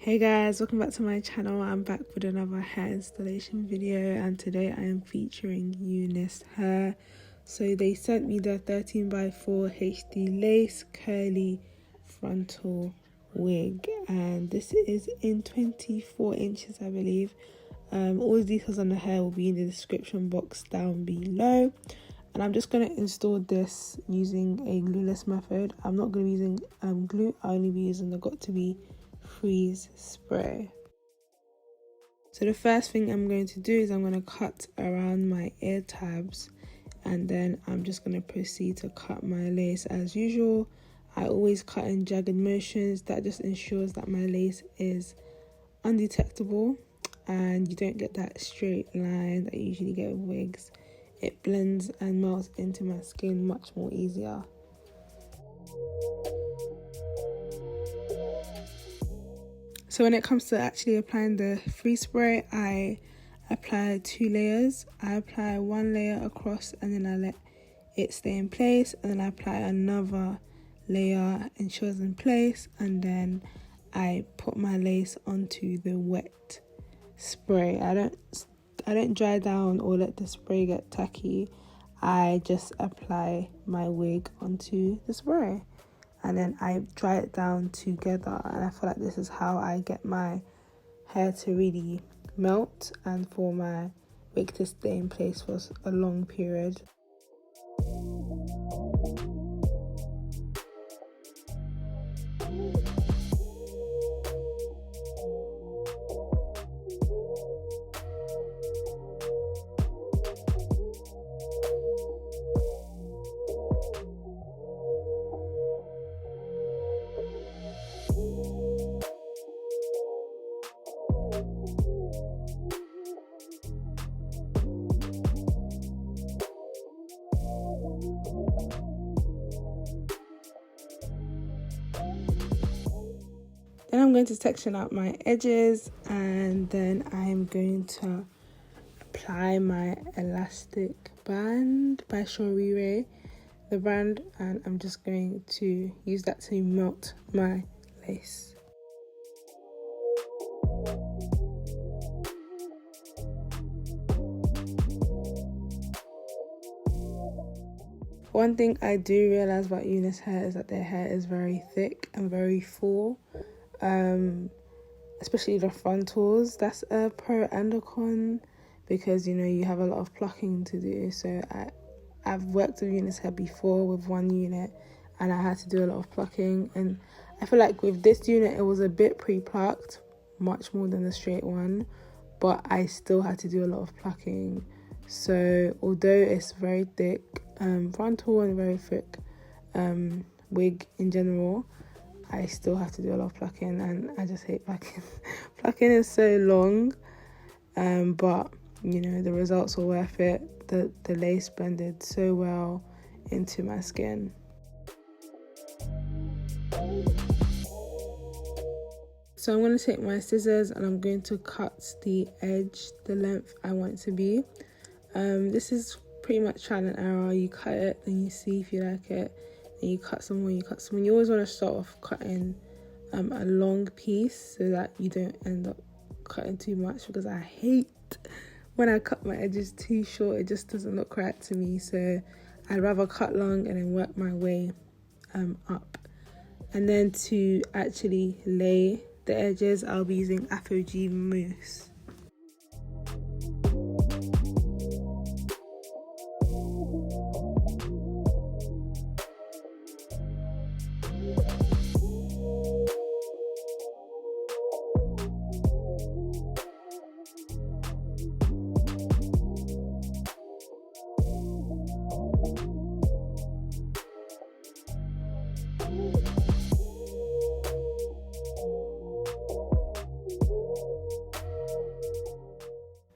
Hey guys, welcome back to my channel. I'm back with another hair installation video, and today I am featuring UNice Hair. So they sent me the 13x4 HD lace curly frontal wig, and this is in 24 inches I believe. All the details on the hair will be in the description box down below. And I'm just going to install this using a glueless method. I'm not going to be using glue, I'll only be using the Got2b freeze spray. So the first thing I'm going to do is I'm going to cut around my ear tabs, and then I'm just going to proceed to cut my lace as usual. I always cut in jagged motions. That just ensures that my lace is undetectable and you don't get that straight line that you usually get with wigs. It blends and melts into my skin much more easier. So when it comes to actually applying the freeze spray, I apply 2 layers. I apply 1 layer across and then I let it stay in place, and then I apply another layer, ensures in place, and then I put my lace onto the wet spray. I don't dry down or let the spray get tacky. I just apply my wig onto the spray and then I dry it down together, and I feel like this is how I get my hair to really melt and for my wig to stay in place for a long period. Then I'm going to section out my edges, and then I'm going to apply my elastic band by Shorire, the brand, and I'm just going to use that to melt my lace. One thing I do realize about UNice Hair is that their hair is very thick and very full. Especially the frontals. That's a pro and a con, because you have a lot of plucking to do. So I've worked with UNice Hair before with one unit, and I had to do a lot of plucking, and I feel like with this unit it was a bit pre-plucked, much more than the straight one, but I still had to do a lot of plucking. So although it's very thick frontal and very thick wig in general, I still have to do a lot of plucking, and I just hate plucking. Plucking is so long, but the results were worth it. The lace blended so well into my skin. So I'm going to take my scissors and I'm going to cut the edge the length I want it to be. This is pretty much trial and error. You cut it, then you see if you like it. You cut some more, you cut some more. You always want to start off cutting a long piece so that you don't end up cutting too much, because I hate when I cut my edges too short. It just doesn't look right to me. So I'd rather cut long and then work my way up. And then to actually lay the edges, I'll be using Aphogee mousse.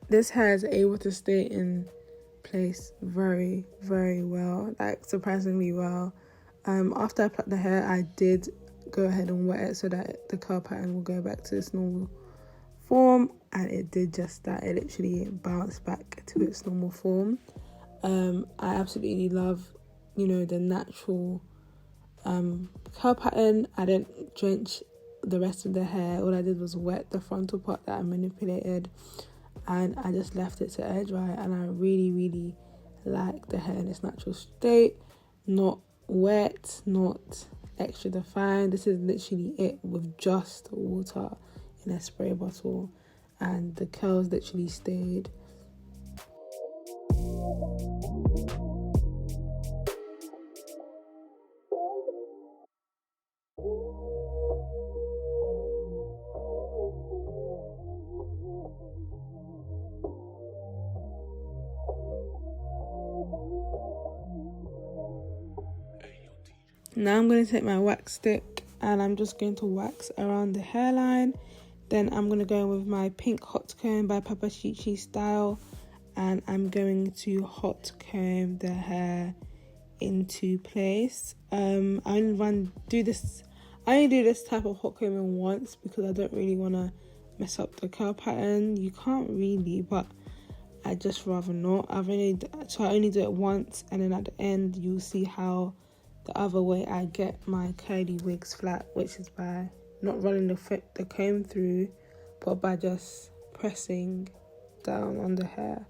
This hair is able to stay in place very, very well, like surprisingly well. After I plucked the hair, I did go ahead and wet it so that the curl pattern will go back to its normal form, and it did just that. It literally bounced back to its normal form. I absolutely love, the natural curl pattern. I didn't drench the rest of the hair. All I did was wet the frontal part that I manipulated, and I just left it to air dry, and I really like the hair in its natural state. Not wet, not extra defined. This is literally it with just water in a spray bottle, and the curls literally stayed. Now I'm going to take my wax stick and I'm just going to wax around the hairline. Then I'm going to go in with my pink hot comb by PAPACHICHISTYLE, and I'm going to hot comb the hair into place. I only do this type of hot combing once because I don't really want to mess up the curl pattern. You can't really, but I just rather not. I only do it once, and then at the end you'll see how the other way I get my curly wigs flat, which is by not running the comb through, but by just pressing down on the hair.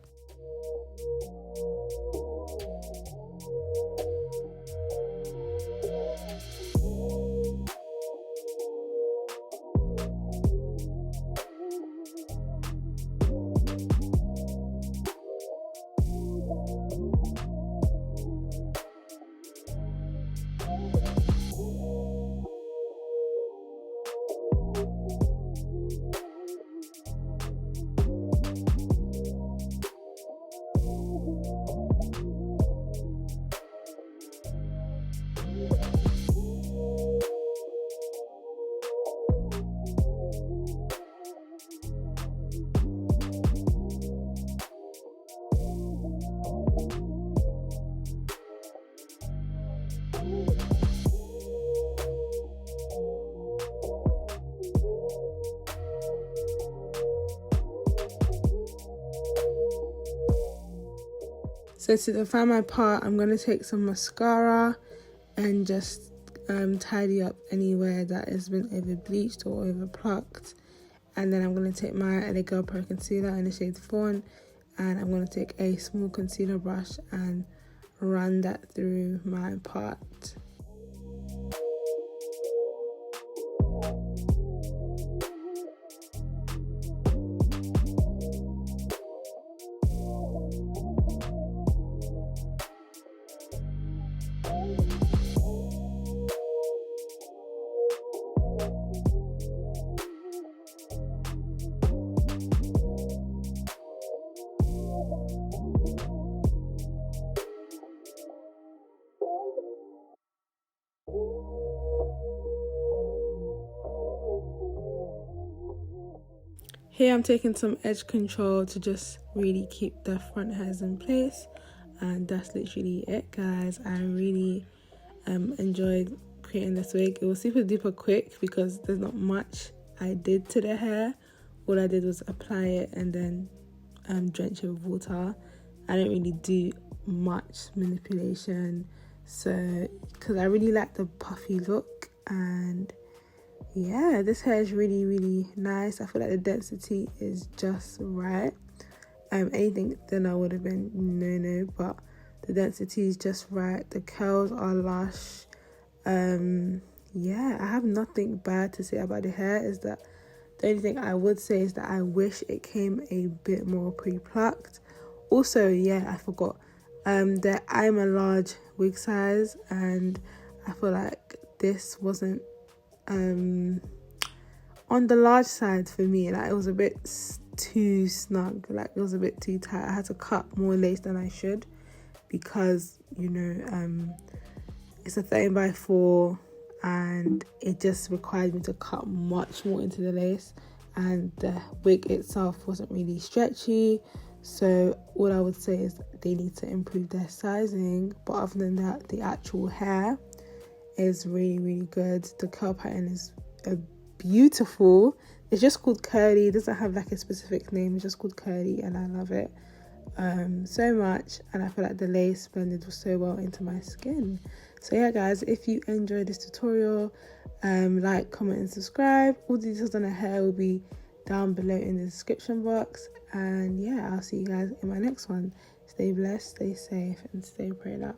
So to define my part, I'm going to take some mascara and just tidy up anywhere that has been over bleached or over plucked. And then I'm going to take my LA Girl Pro Concealer in the shade Fawn, and I'm going to take a small concealer brush and run that through my part. Here I'm taking some edge control to just really keep the front hairs in place, and that's literally it, guys. I really enjoyed creating this wig. It was super duper quick because there's not much I did to the hair. All I did was apply it and then drench it with water. I didn't really do much manipulation, so because I really like the puffy look. And yeah, this hair is really nice. I feel like the density is just right. Anything thinner would have been no, but the density is just right. The curls are lush. Yeah, I have nothing bad to say about the hair. Is that the only thing I would say is that I wish it came a bit more pre-plucked. Also, yeah, I forgot that I'm a large wig size, and I feel like this wasn't on the large side for me. Like, it was a bit too snug, like it was a bit too tight. I had to cut more lace than I should because, you know, it's a 13x4 and it just required me to cut much more into the lace, and the wig itself wasn't really stretchy. So all I would say is they need to improve their sizing, but other than that, the actual hair is really good. The curl pattern is beautiful. It's just called curly. It doesn't have like a specific name. It's just called curly, and I love it. so much, and I feel like the lace blended so well into my skin. So yeah guys, if you enjoyed this tutorial, like, comment and subscribe. All the details on the hair will be down below in the description box, and yeah, I'll see you guys in my next one. Stay blessed, stay safe, and stay prayed up.